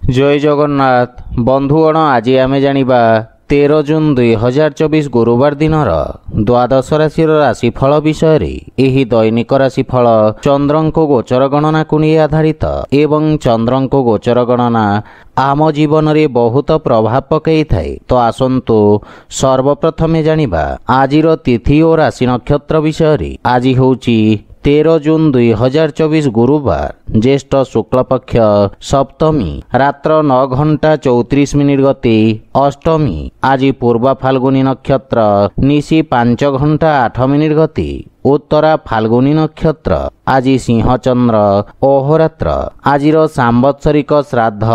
जय जगन्नाथ बंधुगण आज आमे जानिबा 13 जून 2024 गुरुवार दिन द्वादश राशि राशिफल विषय एही दैनिक राशिफल चंद्रंको गोचर गणना को नहीं आधारित एवं चंद्रंको गोचर गणना आम जीवन रे बहुत प्रभाव पकई थाए। तो आसंतु सर्वप्रथमे जानिबा आजिर तिथि और राशि नक्षत्र विषय। आज होउची 13 जून 2024 गुरुवार ज्येष्ठ शुक्ल पक्ष सप्तमी रात्र 9:34 गति अष्टमी। आज पूर्वा फाल्गुनी नक्षत्र निशी 5:08 गति उत्तरा फाल्गुनी नक्षत्र। आज सिंहचंद्र अहोरात्र। आजिर सांवत्सरिक श्राद्ध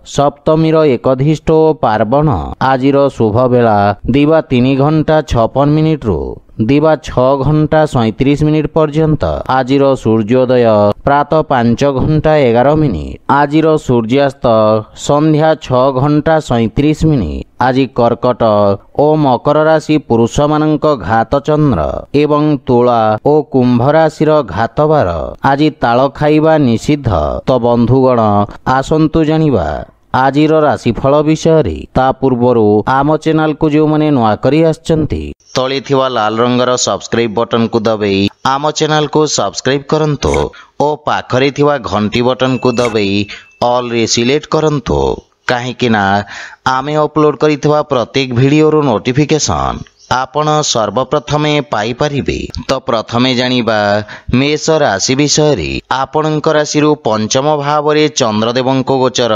सप्तमीर एकधिष्ठ पार्वण। आजिर शुभ बेला दिवा 3:56 रु दिवा 6:37 पर्यंत। आजिर सूर्योदय प्रातः 5:11। आजिर सूर्यास्त संध्या 6:37। आज कर्कट और मकर राशि पुरुष मानक घात चंद्र एवं तुला और कुंभ राशिर घात बार। आज ताल खाइबा निषिद्ध। तो बंधुगण आसंतु जानिबा आजिर राशिफल विषय। ता पूर्वर आम चैनल को जो माने नुआ करी आछंती तळे थिवा लाल रंगर सब्सक्राइब बटन को दबाई आम चैनल को सब्सक्राइब करंतो और पाखरे थिवा घंटी बटन को दबाई ऑल रे सिलेक्ट करंतो काहेकि ना आमे अपलोड करिथिवा प्रत्येक वीडियो रो नोटिफिकेशन आपण सर्वप्रथमे पाई परिबे। तो प्रथमे जानिबा मेष राशि विषय। आपणक राशि पंचम भाव रे चंद्रदेवंको गोचर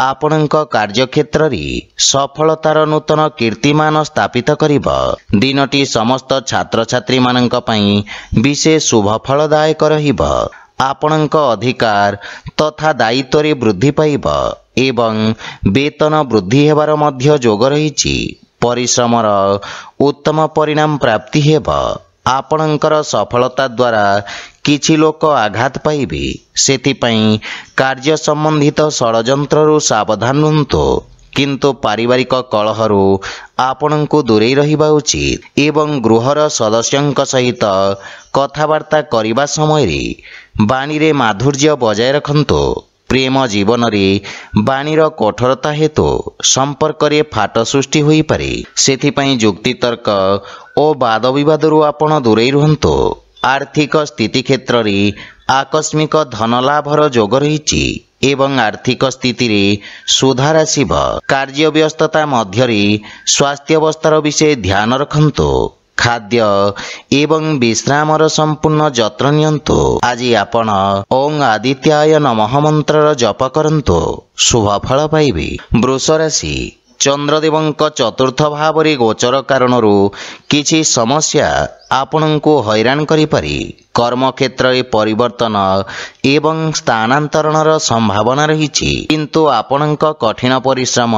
आपणक कार्यक्षेत्र रे सफलतार नूतन कीर्तिमान स्थापित करिब। दिनटी समस्त छात्र छात्री मानक पई विशेष शुभ फलदायक रहिब। आपणक अधिकार तथा दायित्व रे वृद्धि पाइब एवं वेतन वृद्धि हेबार मध्य जोग रहिछि। परिश्रमर उत्तम परिणाम प्राप्ति हेब। आपणकर सफलता द्वारा किछि लोक आघात पाइबे सेथिपई कार्य संबंधित षडयंत्रु सावधान रुहतु। किंतु पारिवारिक कलहरु आपणको दूरे रहिबा उचित एवं गृहर सदस्यंक सहित कथबार्ता करिबा समय रे बाणी रे माधुर्य बजाय रखंतु। प्रेम जीवन रे बाणीर कठोरता हेतु संपर्क रे फाट सृष्टि होई पारे सेथिपई जुक्ति तर्क और वाद विवाद रु आपण दूरे रुहंतु। आर्थिक स्थिति क्षेत्र रे आकस्मिक धन लाभर जोग रहिछि एवं आर्थिक स्थिति रे सुधार आसिब। कार्य व्यस्तता मध्य रे स्वास्थ्य अवस्थार विषय ध्यान रखंतु। खाद्य एवं विश्रामर संपूर्ण जत्न नियंतु। आज आपण ओं आदित्याय नमः मंत्र जप करंतु शुभ फल पाइबे। वृष राशि चंद्रदेवंक चतुर्थ भाव रे गोचर कारणरू किछि समस्या आपणको हैरान करि पारि। कर्म क्षेत्र रे परिवर्तन एवं स्थानांतरणर संभावना रहिछि किंतु आपणक कठिन परिश्रम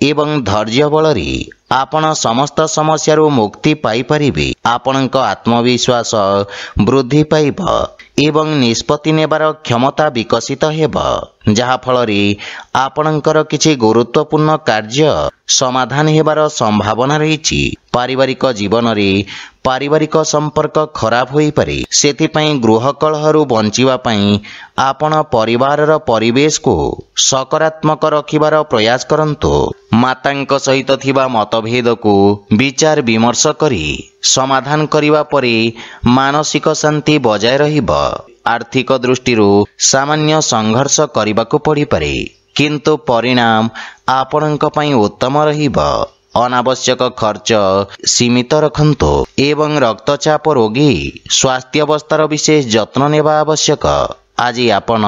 एवं धैर्य बल रे आपण समस्त समस्यारू मुक्ति पाई परिबे। आपणक आत्मविश्वास वृद्धि पाइब एवं निष्पत्ति नेबार क्षमता विकसित हेब जहा फल रे आपणकर किछि गुरुत्वपूर्ण कार्य समाधान हेबार संभावना रहिछि। पारिवारिक जीवन रे पारिवारिक संपर्क खराब होई पारे सेथिपई गृह कलहरु बंचिबा पई आपण परिवारर परिवेश को सकारात्मक रखिबार प्रयास करंतु। मातांक सहित थिबा मतभेद को विचार विमर्श करी समाधान करिबा परे मानसिक शांति बजाय रहिब। आर्थिक दृष्टिरू सामान्य संघर्ष करिबाकू पड़ी पारे किंतु परिणाम आपणक पई उत्तम रहिब। अनावश्यक खर्च सीमित रखंतु एवं रक्तचाप रोगी स्वास्थ्य अवस्थार विशेष जत्न नेबा आवश्यक। आज आपण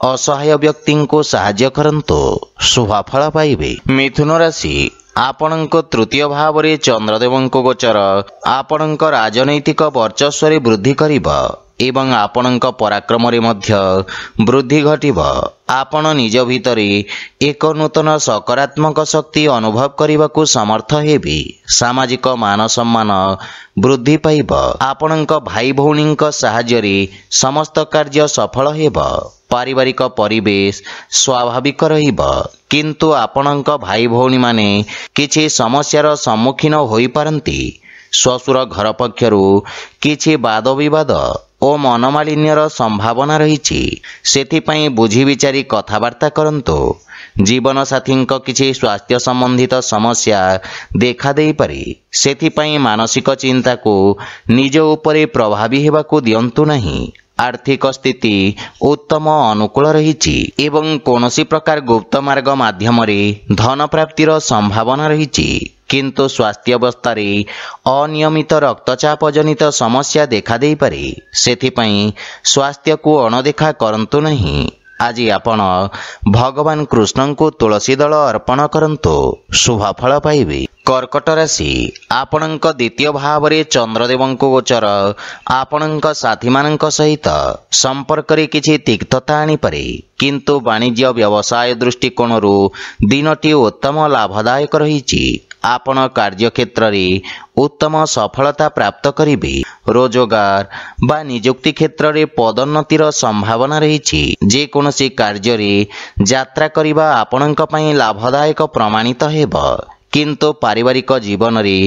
असहाय व्यक्ति को साहाय्य करंतु शुभ फल पाइबे। मिथुन राशि आपणक तृतीय भाव रे चंद्रदेवंको गोचर आपणक राजनैतिक वर्चस्व रे वृद्धि करिब एवं आपणक पराक्रम रे मध्य वृद्धि घटिब। आपण निज भितरे एक नूतन सकारात्मक शक्ति अनुभव करने समर्थ हेबे। सामाजिक मान सम्मान वृद्धि पाइब। आपणक भाई भौणी साहाय्य रे समस्त कार्य सफल हेब। पारिवारिक परिवेश स्वाभाविक रहिब किंतु आपणक भाई भौणी माने किछि समस्यार सम्मुखीन होई पारंती। ଶ୍ୱଶୁର ଘର ପକ୍ଷରୁ କିଛି ବାଦ ବିବାଦ ଓ ମନମାଳିନ୍ୟର ସମ୍ଭାବନା ରହିଛି। ସେଥିପାଇଁ ବୁଝି ବିଚାରି କଥାବାର୍ତ୍ତା କରନ୍ତୁ। ଜୀବନସାଥୀଙ୍କ କିଛି ସ୍ୱାସ୍ଥ୍ୟ ସମ୍ବନ୍ଧିତ ସମସ୍ୟା ଦେଖାଦେଇପାରେ। ସେଥିପାଇଁ ମାନସିକ ଚିନ୍ତାକୁ ନିଜ ଉପରେ ପ୍ରଭାବୀ ହେବାକୁ ଦିଅନ୍ତୁ ନାହିଁ। ଆର୍ଥିକ ସ୍ଥିତି ଉତ୍ତମ ଅନୁକୂଳ ରହିଛି ଏବଂ କୌଣସି ପ୍ରକାର ଗୁପ୍ତ ମାର୍ଗ ମାଧ୍ୟମରେ ଧନ ପ୍ରାପ୍ତିର ସମ୍ଭାବନା ରହିଛି। କିନ୍ତୁ ସ୍ୱାସ୍ଥ୍ୟାବସ୍ଥାରେ ଅନିୟମିତ ରକ୍ତଚାପ ଜନିତ ସମସ୍ୟା ଦେଖାଦେଇପାରେ। ସେଥିପାଇଁ ସ୍ୱାସ୍ଥ୍ୟକୁ ଅଣଦେଖା କରନ୍ତୁ ନାହିଁ। ଆଜି ଆପଣ ଭଗବାନ କୃଷ୍ଣଙ୍କୁ ତୁଳସୀ ଦଳ ଅର୍ପଣ କରନ୍ତୁ, ଶୁଭଫଳ ପାଇବେ। କର୍କଟ ରାଶି, ଆପଣଙ୍କ ଦ୍ୱିତୀୟ ଭାବରେ ଚନ୍ଦ୍ରଦେବଙ୍କ ଗୋଚର ଆପଣଙ୍କ ସାଥୀମାନଙ୍କ ସହିତ ସମ୍ପର୍କରେ କିଛି ତିକ୍ତତା ଆଣିପାରେ। କିନ୍ତୁ ବାଣିଜ୍ୟ ବ୍ୟବସାୟ ଦୃଷ୍ଟିକୋଣରୁ ଦିନଟି ଉତ୍ତମ ଲାଭଦାୟକ ରହିଛି। ଆପଣ କାର୍ଯ୍ୟକ୍ଷେତ୍ରରେ ଉତ୍ତମ ସଫଳତା ପ୍ରାପ୍ତ କରିବେ। ରୋଜଗାର ବା ନିଯୁକ୍ତି କ୍ଷେତ୍ରରେ ପଦୋନ୍ନତିର ସମ୍ଭାବନା ରହିଛି। ଯେକୌଣସି କାର୍ଯ୍ୟରେ ଯାତ୍ରା କରିବା ଆପଣଙ୍କ ପାଇଁ ଲାଭଦାୟକ ପ୍ରମାଣିତ ହେବ। କିନ୍ତୁ ପାରିବାରିକ ଜୀବନରେ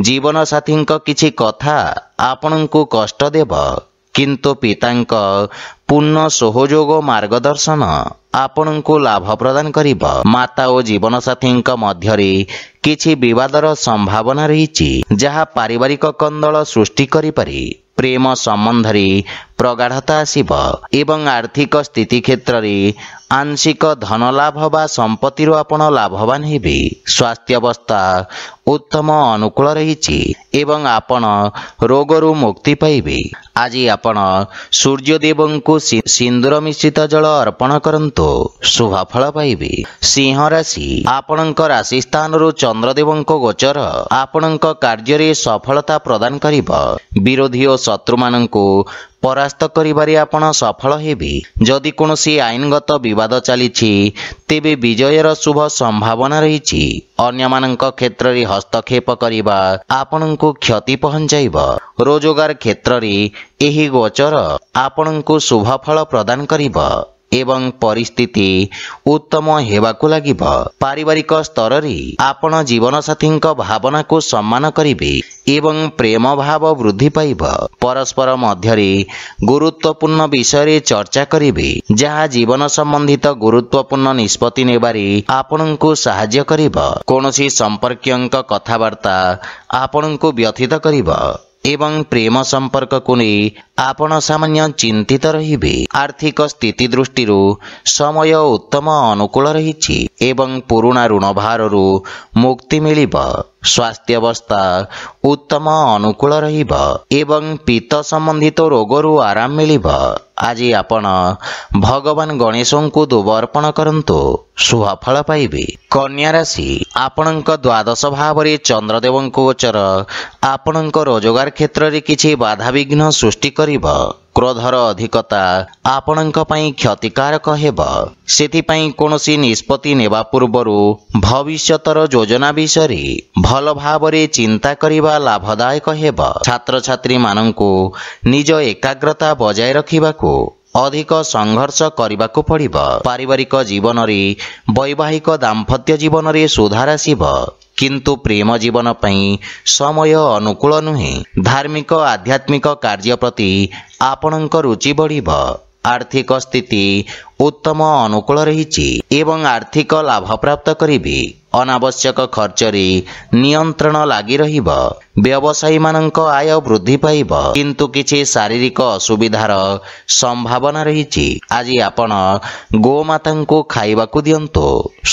ଜୀବନସାଥୀଙ୍କ କିଛି କଥା ଆପଣଙ୍କୁ କଷ୍ଟ ଦେବ। କିନ୍ତୁ ପିତାଙ୍କ ପୂର୍ଣ୍ଣ ସହଯୋଗ ଓ ମାର୍ଗଦର୍ଶନ ଆପଣଙ୍କୁ ଲାଭ ପ୍ରଦାନ କରିବ। ମାତା ଓ ଜୀବନସାଥୀଙ୍କ ମଧ୍ୟରେ କିଛି ବିବାଦର ସମ୍ଭାବନା ରହିଛି, ଯାହା ପାରିବାରିକ କନ୍ଦଳ ସୃଷ୍ଟି କରିପାରେ। ପ୍ରେମ ସମ୍ବନ୍ଧରେ ପ୍ରଗାଢ଼ତା ଆସିବ ଏବଂ ଆର୍ଥିକ ସ୍ଥିତି କ୍ଷେତ୍ରରେ ଆଂଶିକ ଧନଲାଭ ବା ସମ୍ପତ୍ତିରୁ ଆପଣ ଲାଭବାନ ହେବେ। ସ୍ୱାସ୍ଥ୍ୟାବସ୍ଥା ଉତ୍ତମ ଅନୁକୂଳ ରହିଛି ଏବଂ ଆପଣ ରୋଗରୁ ମୁକ୍ତି ପାଇବେ। ଆଜି ଆପଣ ସୂର୍ଯ୍ୟଦେବଙ୍କୁ ସିନ୍ଦୁର ମିଶ୍ରିତ ଜଳ ଅର୍ପଣ କରନ୍ତୁ, ଶୁଭଫଳ ପାଇବେ। ସିଂହ ରାଶି, ଆପଣଙ୍କ ରାଶି ସ୍ଥାନରୁ ଚନ୍ଦ୍ରଦେବଙ୍କ ଗୋଚର ଆପଣଙ୍କ କାର୍ଯ୍ୟରେ ସଫଳତା ପ୍ରଦାନ କରିବ। ବିରୋଧୀ ଓ ଶତ୍ରୁମାନଙ୍କୁ ପରାସ୍ତ କରିବାରେ ଆପଣ ସଫଳ ହେବେ। ଯଦି କୌଣସି ଆଇନଗତ ବିବାଦ ଚାଲିଛି, ତେବେ ବିଜୟର ଶୁଭ ସମ୍ଭାବନା ରହିଛି। ଅନ୍ୟମାନଙ୍କ କ୍ଷେତ୍ରରେ ହସ୍ତକ୍ଷେପ କରିବା ଆପଣଙ୍କୁ କ୍ଷତି ପହଞ୍ଚାଇବ। ରୋଜଗାର କ୍ଷେତ୍ରରେ ଏହି ଗୋଚର ଆପଣଙ୍କୁ ଶୁଭଫଳ ପ୍ରଦାନ କରିବ ଏବଂ ପରିସ୍ଥିତି ଉତ୍ତମ ହେବାକୁ ଲାଗିବ। ପାରିବାରିକ ସ୍ତରରେ ଆପଣ ଜୀବନସାଥୀଙ୍କ ଭାବନାକୁ ସମ୍ମାନ କରିବେ ଏବଂ ପ୍ରେମ ଭାବ ବୃଦ୍ଧି ପାଇବ। ପରସ୍ପର ମଧ୍ୟରେ ଗୁରୁତ୍ୱପୂର୍ଣ୍ଣ ବିଷୟରେ ଚର୍ଚ୍ଚା କରିବେ, ଯାହା ଜୀବନ ସମ୍ବନ୍ଧିତ ଗୁରୁତ୍ୱପୂର୍ଣ୍ଣ ନିଷ୍ପତ୍ତି ନେବାରେ ଆପଣଙ୍କୁ ସାହାଯ୍ୟ କରିବ। କୌଣସି ସମ୍ପର୍କୀୟଙ୍କ କଥାବାର୍ତ୍ତା ଆପଣଙ୍କୁ ବ୍ୟଥିତ କରିବ ଏବଂ ପ୍ରେମ ସମ୍ପର୍କକୁ ନେଇ ଆପଣ ସାମାନ୍ୟ ଚିନ୍ତିତ ରହିବେ। ଆର୍ଥିକ ସ୍ଥିତି ଦୃଷ୍ଟିରୁ ସମୟ ଉତ୍ତମ ଅନୁକୂଳ ରହିଛି ଏବଂ ପୁରୁଣା ଋଣ ଭାରରୁ ମୁକ୍ତି ମିଳିବ। ସ୍ୱାସ୍ଥ୍ୟାବସ୍ଥା ଉତ୍ତମ ଅନୁକୂଳ ରହିବ ଏବଂ ପିତ୍ତ ସମ୍ବନ୍ଧିତ ରୋଗରୁ ଆରାମ ମିଳିବ। ଆଜି ଆପଣ ଭଗବାନ ଗଣେଶଙ୍କୁ ଦୁବ ଅର୍ପଣ କରନ୍ତୁ, ଶୁଭଫଳ ପାଇବେ। କନ୍ୟା ରାଶି, ଆପଣଙ୍କ ଦ୍ୱାଦଶ ଭାବରେ ଚନ୍ଦ୍ରଦେବଙ୍କ ଗୋଚର ଆପଣଙ୍କ ରୋଜଗାର କ୍ଷେତ୍ରରେ କିଛି ବାଧାବିଘ୍ନ ସୃଷ୍ଟି କରିବ। କ୍ରୋଧର ଅଧିକତା ଆପଣଙ୍କ ପାଇଁ କ୍ଷତିକାରକ ହେବ। ସେଥିପାଇଁ କୌଣସି ନିଷ୍ପତ୍ତି ନେବା ପୂର୍ବରୁ ଭବିଷ୍ୟତର ଯୋଜନା ବିଷୟରେ ଭଲ ଭାବରେ ଚିନ୍ତା କରିବା ଲାଭଦାୟକ ହେବ। ଛାତ୍ରଛାତ୍ରୀମାନଙ୍କୁ ନିଜ ଏକାଗ୍ରତା ବଜାୟ ରଖିବାକୁ ଅଧିକ ସଂଘର୍ଷ କରିବାକୁ ପଡ଼ିବ। ପାରିବାରିକ ଜୀବନରେ ବୈବାହିକ ଦାମ୍ପତ୍ୟ ଜୀବନରେ ସୁଧାର ଆସିବ, କିନ୍ତୁ ପ୍ରେମ ଜୀବନ ପାଇଁ ସମୟ ଅନୁକୂଳ ନୁହେଁ। ଧାର୍ମିକ ଆଧ୍ୟାତ୍ମିକ କାର୍ଯ୍ୟ ପ୍ରତି ଆପଣଙ୍କ ରୁଚି ବଢ଼ିବ। ଆର୍ଥିକ ସ୍ଥିତି ଉତ୍ତମ ଅନୁକୂଳ ରହିଛି ଏବଂ ଆର୍ଥିକ ଲାଭ ପ୍ରାପ୍ତ କରିବେ। ଅନାବଶ୍ୟକ ଖର୍ଚ୍ଚରେ ନିୟନ୍ତ୍ରଣ ଲାଗି ରହିବ। ବ୍ୟବସାୟୀମାନଙ୍କ ଆୟ ବୃଦ୍ଧି ପାଇବ, କିନ୍ତୁ କିଛି ଶାରୀରିକ ଅସୁବିଧାର ସମ୍ଭାବନା ରହିଛି। ଆଜି ଆପଣ ଗୋମାତାଙ୍କୁ ଖାଇବାକୁ ଦିଅନ୍ତୁ,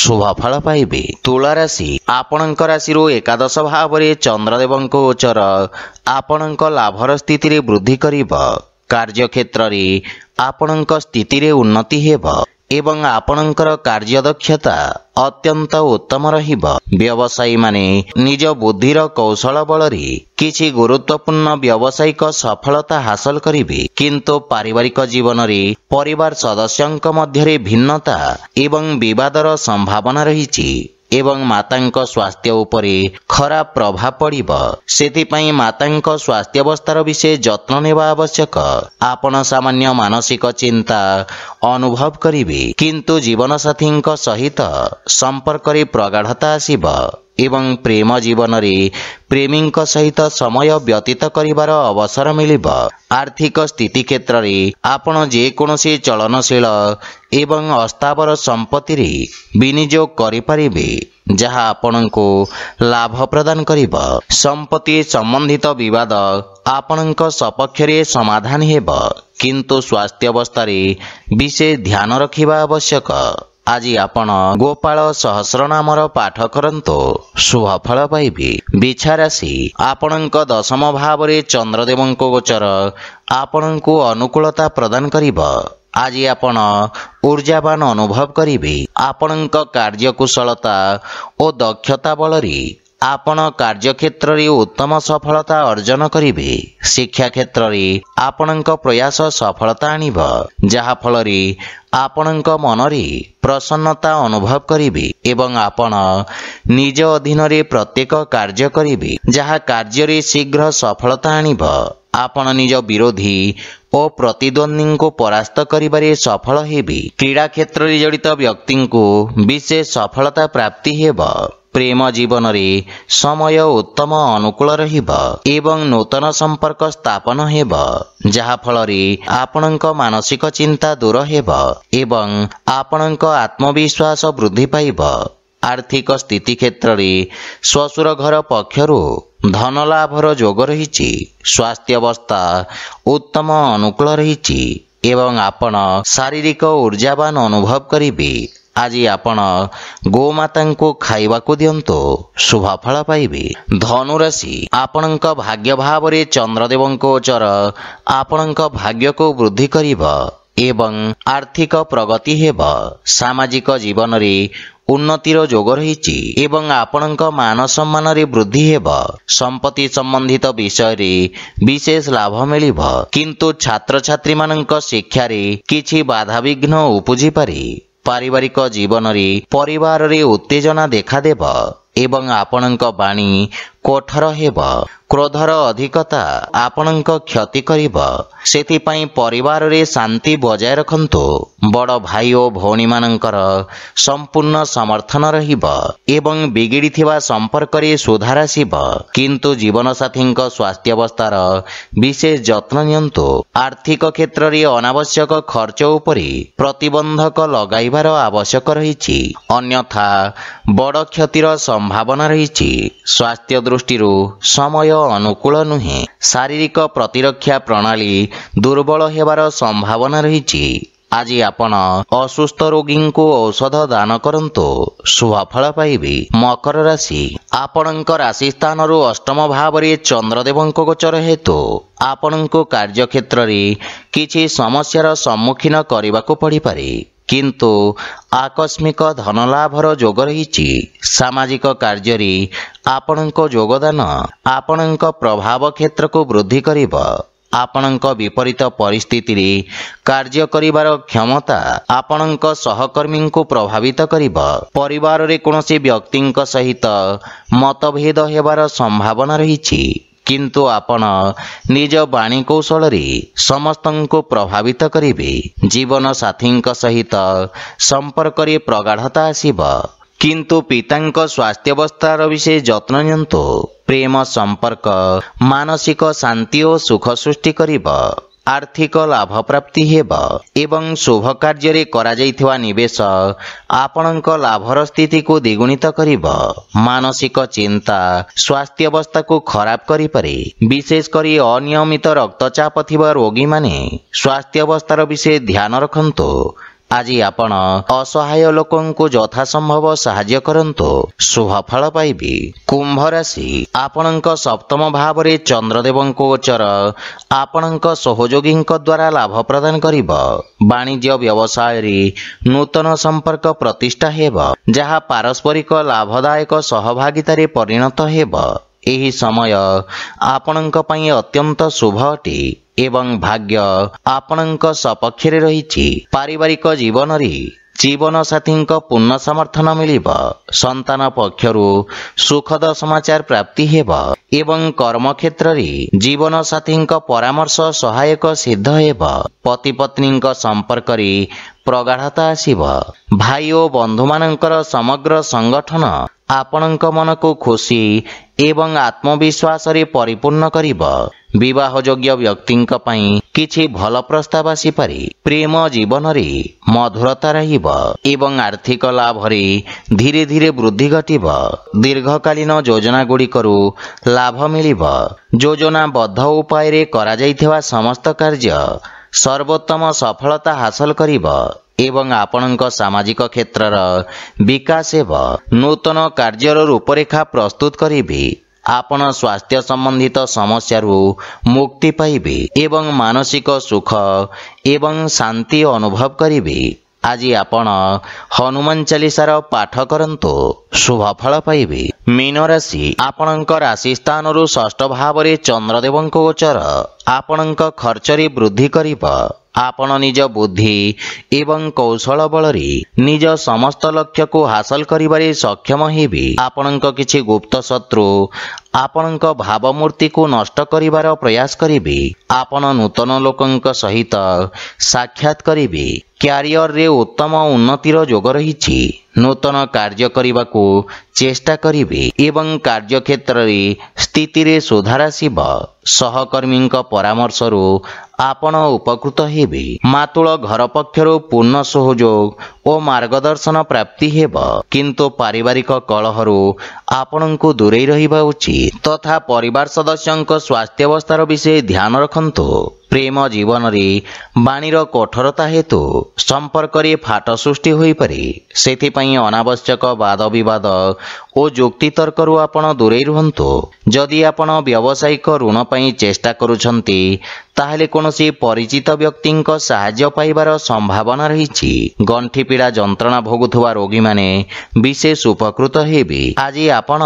ଶୁଭଫଳ ପାଇବେ। ତୁଳା ରାଶି, ଆପଣଙ୍କ ରାଶିରୁ ଏକାଦଶ ଭାବରେ ଚନ୍ଦ୍ରଦେବଙ୍କ ଗୋଚର ଆପଣଙ୍କ ଲାଭର ସ୍ଥିତିରେ ବୃଦ୍ଧି କରିବ। କାର୍ଯ୍ୟକ୍ଷେତ୍ରରେ ଆପଣଙ୍କ ସ୍ଥିତିରେ ଉନ୍ନତି ହେବ ଏବଂ ଆପଣଙ୍କର କାର୍ଯ୍ୟଦକ୍ଷତା ଅତ୍ୟନ୍ତ ଉତ୍ତମ ରହିବ। ବ୍ୟବସାୟୀମାନେ ନିଜ ବୁଦ୍ଧିର କୌଶଳ ବଳରେ କିଛି ଗୁରୁତ୍ୱପୂର୍ଣ୍ଣ ବ୍ୟବସାୟିକ ସଫଳତା ହାସଲ କରିବେ, କିନ୍ତୁ ପାରିବାରିକ ଜୀବନରେ ପରିବାର ସଦସ୍ୟଙ୍କ ମଧ୍ୟରେ ଭିନ୍ନତା ଏବଂ ବିବାଦର ସମ୍ଭାବନା ରହିଛି ଏବଂ ମାତାଙ୍କ ସ୍ୱାସ୍ଥ୍ୟ ଉପରେ ଖରାପ ପ୍ରଭାବ ପଡ଼ିବ। ସେଥିପାଇଁ ମାତାଙ୍କ ସ୍ୱାସ୍ଥ୍ୟାବସ୍ଥାର ବିଶେଷ ଯତ୍ନ ନେବା ଆବଶ୍ୟକ। ଆପଣ ସାମାନ୍ୟ ମାନସିକ ଚିନ୍ତା ଅନୁଭବ କରିବେ, କିନ୍ତୁ ଜୀବନସାଥୀଙ୍କ ସହିତ ସମ୍ପର୍କରେ ପ୍ରଗାଢ଼ତା ଆସିବ। ଏବଂ ପ୍ରେମ ଜୀବନରେ ପ୍ରେମୀଙ୍କ ସହିତ ସମୟ ବ୍ୟତୀତ କରିବାର ଅବସର ମିଳିବ। ଆର୍ଥିକ ସ୍ଥିତି କ୍ଷେତ୍ରରେ ଆପଣ ଯେକୌଣସି ଚଳନଶୀଳ ଏବଂ ଅସ୍ଥାବର ସମ୍ପତ୍ତିରେ ବିନିଯୋଗ କରିପାରିବେ, ଯାହା ଆପଣଙ୍କୁ ଲାଭ ପ୍ରଦାନ କରିବ। ସମ୍ପତ୍ତି ସମ୍ବନ୍ଧିତ ବିବାଦ ଆପଣଙ୍କ ସପକ୍ଷରେ ସମାଧାନ ହେବ, କିନ୍ତୁ ସ୍ୱାସ୍ଥ୍ୟ ଅବସ୍ଥାରେ ବିଶେଷ ଧ୍ୟାନ ରଖିବା ଆବଶ୍ୟକ। ଆଜି ଆପଣ ଗୋପାଳ ସହସ୍ରନାମର ପାଠ କରନ୍ତୁ, ଶୁଭଫଳ ପାଇବେ। ବିଛା ରାଶି, ଆପଣଙ୍କ ଦଶମ ଭାବରେ ଚନ୍ଦ୍ରଦେବଙ୍କ ଗୋଚର ଆପଣଙ୍କୁ ଅନୁକୂଳତା ପ୍ରଦାନ କରିବ। ଆଜି ଆପଣ ଊର୍ଜାବାନ ଅନୁଭବ କରିବେ। ଆପଣଙ୍କ କାର୍ଯ୍ୟକୁଶଳତା ଓ ଦକ୍ଷତା ବଳରେ ଆପଣ କାର୍ଯ୍ୟକ୍ଷେତ୍ରରେ ଉତ୍ତମ ସଫଳତା ଅର୍ଜନ କରିବେ। ଶିକ୍ଷା କ୍ଷେତ୍ରରେ ଆପଣଙ୍କ ପ୍ରୟାସ ସଫଳତା ଆଣିବ, ଯାହାଫଳରେ ଆପଣଙ୍କ ମନରେ ପ୍ରସନ୍ନତା ଅନୁଭବ କରିବେ ଏବଂ ଆପଣ ନିଜ ଅଧୀନରେ ପ୍ରତ୍ୟେକ କାର୍ଯ୍ୟ କରିବେ, ଯାହା କାର୍ଯ୍ୟରେ ଶୀଘ୍ର ସଫଳତା ଆଣିବ। ଆପଣ ନିଜ ବିରୋଧୀ ଓ ପ୍ରତିଦ୍ୱନ୍ଦ୍ୱୀଙ୍କୁ ପରାସ୍ତ କରିବାରେ ସଫଳ ହେବେ। କ୍ରୀଡ଼ା କ୍ଷେତ୍ରରେ ଜଡ଼ିତ ବ୍ୟକ୍ତିଙ୍କୁ ବିଶେଷ ସଫଳତା ପ୍ରାପ୍ତି ହେବ। ପ୍ରେମ ଜୀବନରେ ସମୟ ଉତ୍ତମ ଅନୁକୂଳ ରହିବ ଏବଂ ନୂତନ ସମ୍ପର୍କ ସ୍ଥାପନ ହେବ, ଯାହାଫଳରେ ଆପଣଙ୍କ ମାନସିକ ଚିନ୍ତା ଦୂର ହେବ ଏବଂ ଆପଣଙ୍କ ଆତ୍ମବିଶ୍ୱାସ ବୃଦ୍ଧି ପାଇବ। ଆର୍ଥିକ ସ୍ଥିତି କ୍ଷେତ୍ରରେ ଶ୍ୱଶୁର ଘର ପକ୍ଷରୁ ଧନ ଲାଭର ଯୋଗ ରହିଛି। ସ୍ୱାସ୍ଥ୍ୟ ଅବସ୍ଥା ଉତ୍ତମ ଅନୁକୂଳ ରହିଛି ଏବଂ ଆପଣ ଶାରୀରିକ ଊର୍ଜାବାନ ଅନୁଭବ କରିବେ। ଆଜି ଆପଣ ଗୋମାତାଙ୍କୁ ଖାଇବାକୁ ଦିଅନ୍ତୁ, ଶୁଭଫଳ ପାଇବେ। ଧନୁରାଶି, ଆପଣଙ୍କ ଭାଗ୍ୟ ଭାବରେ ଚନ୍ଦ୍ରଦେବଙ୍କ ଗୋଚର ଆପଣଙ୍କ ଭାଗ୍ୟକୁ ବୃଦ୍ଧି କରିବ ଏବଂ ଆର୍ଥିକ ପ୍ରଗତି ହେବ। ସାମାଜିକ ଜୀବନରେ ଉନ୍ନତିର ଯୋଗ ରହିଛି ଏବଂ ଆପଣଙ୍କ ମାନ ସମ୍ମାନରେ ବୃଦ୍ଧି ହେବ। ସମ୍ପତ୍ତି ସମ୍ବନ୍ଧିତ ବିଷୟରେ ବିଶେଷ ଲାଭ ମିଳିବ, କିନ୍ତୁ ଛାତ୍ରଛାତ୍ରୀମାନଙ୍କ ଶିକ୍ଷାରେ କିଛି ବାଧାବିଘ୍ନ ଉପୁଜିପାରେ। ପାରିବାରିକ ଜୀବନରେ ପରିବାରରେ ଉତ୍ତେଜନା ଦେଖାଦେବ ଏବଂ ଆପଣଙ୍କ ବାଣୀ କଠୋର ହେବ। କ୍ରୋଧର ଅଧିକତା ଆପଣଙ୍କ କ୍ଷତି କରିବ, ସେଥିପାଇଁ ପରିବାରରେ ଶାନ୍ତି ବଜାୟ ରଖନ୍ତୁ। ବଡ଼ ଭାଇ ଓ ଭଉଣୀମାନଙ୍କର ସମ୍ପୂର୍ଣ୍ଣ ସମର୍ଥନ ରହିବ ଏବଂ ବିଗିଡ଼ିଥିବା ସମ୍ପର୍କରେ ସୁଧାର ଆସିବ, କିନ୍ତୁ ଜୀବନସାଥୀଙ୍କ ସ୍ୱାସ୍ଥ୍ୟାବସ୍ଥାର ବିଶେଷ ଯତ୍ନ ନିଅନ୍ତୁ। ଆର୍ଥିକ କ୍ଷେତ୍ରରେ ଅନାବଶ୍ୟକ ଖର୍ଚ୍ଚ ଉପରେ ପ୍ରତିବନ୍ଧକ ଲଗାଇବାର ଆବଶ୍ୟକ ରହିଛି, ଅନ୍ୟଥା ବଡ଼ କ୍ଷତିର ସମ୍ଭାବନା ରହିଛି। ସ୍ୱାସ୍ଥ୍ୟ ଦୃଷ୍ଟିରୁ ସମୟ ଅନୁକୂଳ ନୁହେଁ। ଶାରୀରିକ ପ୍ରତିରକ୍ଷା ପ୍ରଣାଳୀ ଦୁର୍ବଳ ହେବାର ସମ୍ଭାବନା ରହିଛି। ଆଜି ଆପଣ ଅସୁସ୍ଥ ରୋଗୀଙ୍କୁ ଔଷଧ ଦାନ କରନ୍ତୁ, ଶୁଭଫଳ ପାଇବେ। ମକର ରାଶି, ଆପଣଙ୍କ ରାଶି ସ୍ଥାନରୁ ଅଷ୍ଟମ ଭାବରେ ଚନ୍ଦ୍ରଦେବଙ୍କ ଗୋଚର ହେତୁ ଆପଣଙ୍କୁ କାର୍ଯ୍ୟକ୍ଷେତ୍ରରେ କିଛି ସମସ୍ୟାର ସମ୍ମୁଖୀନ କରିବାକୁ ପଡ଼ିପାରେ, କିନ୍ତୁ ଆକସ୍ମିକ ଧନଲାଭର ଯୋଗ ରହିଛି। ସାମାଜିକ କାର୍ଯ୍ୟରେ ଆପଣଙ୍କ ଯୋଗଦାନ ଆପଣଙ୍କ ପ୍ରଭାବ କ୍ଷେତ୍ରକୁ ବୃଦ୍ଧି କରିବ। ଆପଣଙ୍କ ବିପରୀତ ପରିସ୍ଥିତିରେ କାର୍ଯ୍ୟ କରିବାର କ୍ଷମତା ଆପଣଙ୍କ ସହକର୍ମୀଙ୍କୁ ପ୍ରଭାବିତ କରିବ। ପରିବାରରେ କୌଣସି ବ୍ୟକ୍ତିଙ୍କ ସହିତ ମତଭେଦ ହେବାର ସମ୍ଭାବନା ରହିଛି, କିନ୍ତୁ ଆପଣ ନିଜ ବାଣୀ କୌଶଳରେ ସମସ୍ତଙ୍କୁ ପ୍ରଭାବିତ କରିବେ। ଜୀବନସାଥୀଙ୍କ ସହିତ ସମ୍ପର୍କରେ ପ୍ରଗାଢ଼ତା ଆସିବ, କିନ୍ତୁ ପିତାଙ୍କ ସ୍ୱାସ୍ଥ୍ୟାବସ୍ଥାର ବିଶେଷ ଯତ୍ନ ନିଅନ୍ତୁ। ପ୍ରେମ ସମ୍ପର୍କ ମାନସିକ ଶାନ୍ତି ଓ ସୁଖ ସୃଷ୍ଟି କରିବ। ଆର୍ଥିକ ଲାଭ ପ୍ରାପ୍ତି ହେବ ଏବଂ ଶୁଭ କାର୍ଯ୍ୟରେ କରାଯାଇଥିବା ନିବେଶ ଆପଣଙ୍କ ଲାଭର ସ୍ଥିତିକୁ ଦ୍ୱିଗୁଣିତ କରିବ। ମାନସିକ ଚିନ୍ତା ସ୍ୱାସ୍ଥ୍ୟାବସ୍ଥାକୁ ଖରାପ କରିପାରେ, ବିଶେଷ କରି ଅନିୟମିତ ରକ୍ତଚାପ ଥିବା ରୋଗୀମାନେ ସ୍ୱାସ୍ଥ୍ୟାବସ୍ଥାର ବିଶେଷ ଧ୍ୟାନ ରଖନ୍ତୁ। ଆଜି ଆପଣ ଅସହାୟ ଲୋକଙ୍କୁ ଯଥାସମ୍ଭବ ସାହାଯ୍ୟ କରନ୍ତୁ, ଶୁଭଫଳ ପାଇବେ। କୁମ୍ଭ ରାଶି, ଆପଣଙ୍କ ସପ୍ତମ ଭାବରେ ଚନ୍ଦ୍ରଦେବଙ୍କ ଗୋଚର ଆପଣଙ୍କ ସହଯୋଗୀଙ୍କ ଦ୍ୱାରା ଲାଭ ପ୍ରଦାନ କରିବ। ବାଣିଜ୍ୟ ବ୍ୟବସାୟରେ ନୂତନ ସମ୍ପର୍କ ପ୍ରତିଷ୍ଠା ହେବ, ଯାହା ପାରସ୍ପରିକ ଲାଭଦାୟକ ସହଭାଗିତାରେ ପରିଣତ ହେବ। ଏହି ସମୟ ଆପଣଙ୍କ ପାଇଁ ଅତ୍ୟନ୍ତ ଶୁଭ ଅଟେ ଏବଂ ଭାଗ୍ୟ ଆପଣଙ୍କ ସପକ୍ଷରେ ରହିଛି। ପାରିବାରିକ ଜୀବନରେ ଜୀବନସାଥୀଙ୍କ ପୂର୍ଣ୍ଣ ସମର୍ଥନ ମିଳିବ। ସନ୍ତାନ ପକ୍ଷରୁ ସୁଖଦ ସମାଚାର ପ୍ରାପ୍ତି ହେବ ଏବଂ କର୍ମକ୍ଷେତ୍ରରେ ଜୀବନସାଥୀଙ୍କ ପରାମର୍ଶ ସହାୟକ ସିଦ୍ଧ ହେବ। ପତି ପତ୍ନୀଙ୍କ ସମ୍ପର୍କରେ ପ୍ରଗାଢ଼ତା ଆସିବ। ଭାଇ ଓ ବନ୍ଧୁମାନଙ୍କର ସମଗ୍ର ସଂଗଠନ ଆପଣଙ୍କ ମନକୁ ଖୁସି ଏବଂ ଆତ୍ମବିଶ୍ୱାସରେ ପରିପୂର୍ଣ୍ଣ କରିବ। ବିବାହଯୋଗ୍ୟ ବ୍ୟକ୍ତିଙ୍କ ପାଇଁ କିଛି ଭଲ ପ୍ରସ୍ତାବ ଆସିପାରେ। ପ୍ରେମ ଜୀବନରେ ମଧୁରତା ରହିବ ଏବଂ ଆର୍ଥିକ ଲାଭରେ ଧୀରେ ଧୀରେ ବୃଦ୍ଧି ଘଟିବ। ଦୀର୍ଘକାଳୀନ ଯୋଜନା ଗୁଡ଼ିକରୁ ଲାଭ ମିଳିବ। ଯୋଜନାବଦ୍ଧ ଉପାୟରେ କରାଯାଇଥିବା ସମସ୍ତ କାର୍ଯ୍ୟ ସର୍ବୋତ୍ତମ ସଫଳତା ହାସଲ କରିବ ଏବଂ ଆପଣଙ୍କ ସାମାଜିକ କ୍ଷେତ୍ରର ବିକାଶ ହେବ। ନୂତନ କାର୍ଯ୍ୟର ରୂପରେଖା ପ୍ରସ୍ତୁତ କରିବେ। ଆପଣ ସ୍ୱାସ୍ଥ୍ୟ ସମ୍ବନ୍ଧିତ ସମସ୍ୟାରୁ ମୁକ୍ତି ପାଇବେ ଏବଂ ମାନସିକ ସୁଖ ଏବଂ ଶାନ୍ତି ଅନୁଭବ କରିବେ। ଆଜି ଆପଣ ହନୁମାନ ଚାଳିଶାର ପାଠ କରନ୍ତୁ, ଶୁଭ ଫଳ ପାଇବେ। ମୀନ ରାଶି, ଆପଣଙ୍କ ରାଶି ସ୍ଥାନରୁ ଷଷ୍ଠ ଭାବରେ ଚନ୍ଦ୍ରଦେବଙ୍କ ଗୋଚର ଆପଣଙ୍କ ଖର୍ଚ୍ଚରେ ବୃଦ୍ଧି କରିବ। ଆପଣ ନିଜ ବୁଦ୍ଧି ଏବଂ କୌଶଳ ବଳରେ ନିଜ ସମସ୍ତ ଲକ୍ଷ୍ୟକୁ ହାସଲ କରିବାରେ ସକ୍ଷମ ହେବେ। ଆପଣଙ୍କ କିଛି ଗୁପ୍ତ ଶତ୍ରୁ ଆପଣଙ୍କ ଭାବମୂର୍ତ୍ତିକୁ ନଷ୍ଟ କରିବାର ପ୍ରୟାସ କରିବେ। ଆପଣ ନୂତନ ଲୋକଙ୍କ ସହିତ ସାକ୍ଷାତ କରିବେ। କ୍ୟାରିୟରରେ ଉତ୍ତମ ଉନ୍ନତିର ଯୋଗ ରହିଛି। ନୂତନ କାର୍ଯ୍ୟ କରିବାକୁ ଚେଷ୍ଟା କରିବେ ଏବଂ କାର୍ଯ୍ୟକ୍ଷେତ୍ରରେ ସ୍ଥିତିରେ ସୁଧାର ଆସିବ। ସହକର୍ମୀଙ୍କ ପରାମର୍ଶରୁ ଆପଣ ଉପକୃତ ହେବେ। ମାତୃ ଘର ପକ୍ଷରୁ ପୂର୍ଣ୍ଣ ସହଯୋଗ ଓ ମାର୍ଗଦର୍ଶନ ପ୍ରାପ୍ତି ହେବ, କିନ୍ତୁ ପାରିବାରିକ କଳହରୁ ଆପଣଙ୍କୁ ଦୂରେଇ ରହିବା ଉଚିତ ତଥା ପରିବାର ସଦସ୍ୟଙ୍କ ସ୍ୱାସ୍ଥ୍ୟାବସ୍ଥାର ବିଷୟ ଧ୍ୟାନ ରଖନ୍ତୁ। ପ୍ରେମ ଜୀବନରେ ବାଣୀର କଠୋରତା ହେତୁ ସମ୍ପର୍କରେ ଫାଟ ସୃଷ୍ଟି ହୋଇପାରେ। ସେଥିପାଇଁ ଅନାବଶ୍ୟକ ବାଦ ବିବାଦ ଓ ଯୁକ୍ତିତର୍କରୁ ଆପଣ ଦୂରେଇ ରୁହନ୍ତୁ। ଯଦି ଆପଣ ବ୍ୟବସାୟିକ ଋଣ ପାଇଁ ଚେଷ୍ଟା କରୁଛନ୍ତି, ତାହେଲେ କୌଣସି ପରିଚିତ ବ୍ୟକ୍ତିଙ୍କ ସାହାଯ୍ୟ ପାଇବାର ସମ୍ଭାବନା ରହିଛି। ଗଣ୍ଠି ପୀଡ଼ା ଯନ୍ତ୍ରଣା ଭୋଗୁଥିବା ରୋଗୀମାନେ ବିଶେଷ ଉପକୃତ ହେବେ। ଆଜି ଆପଣ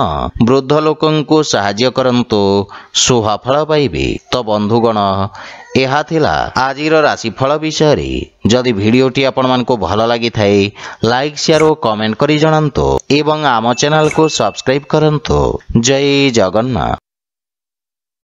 ବୃଦ୍ଧ ଲୋକଙ୍କୁ ସାହାଯ୍ୟ କରନ୍ତୁ, ଶୁଭ ଫଳ ପାଇବେ। ତ ବନ୍ଧୁଗଣ, ଏହା ଥିଲା ଆଜିର ରାଶିଫଳ ବିଷୟରେ। ଯଦି ଭିଡ଼ିଓଟି ଆପଣମାନଙ୍କୁ ଭଲ ଲାଗିଥାଏ, ଲାଇକ୍, ସେୟାର ଓ କମେଣ୍ଟ କରି ଜଣାନ୍ତୁ ଏବଂ ଆମ ଚ୍ୟାନେଲକୁ ସବସ୍କ୍ରାଇବ୍ କରନ୍ତୁ। ଜୟ ଜଗନ୍ନାଥ।